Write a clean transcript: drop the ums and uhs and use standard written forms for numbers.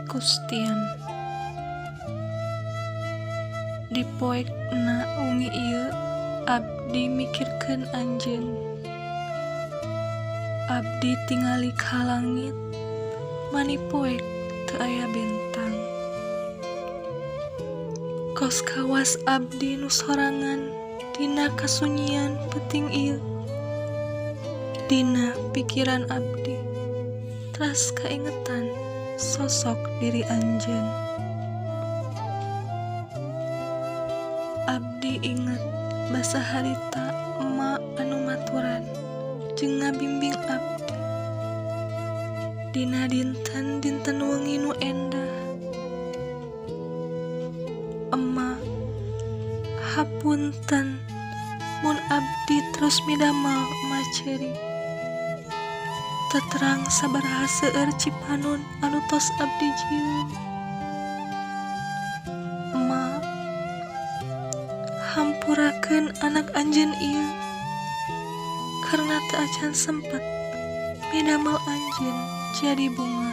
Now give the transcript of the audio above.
Kustian. Dipoekna wengi ieu abdi mikirkeun anjeun. Abdi tingali ka langit, manipoek teu aya bentang. Kos kawas abdi nu sorangan dina kasunyian peuting ieu. Dina pikiran abdi teras kaingetan sosok diri anjeun. Abdi inget basa harita emak anu maturan jeung ngabimbing abdi. Dina dinten wengi nu endah, emak, hapunten mun abdi terus midamel emak ceuri. Teterang sabaraha seueur cipanun anu tos abdi jieun. Emak, hampurakeun anak anjeun ieu karena teu acan sempet midamel anjeun jadi bunga.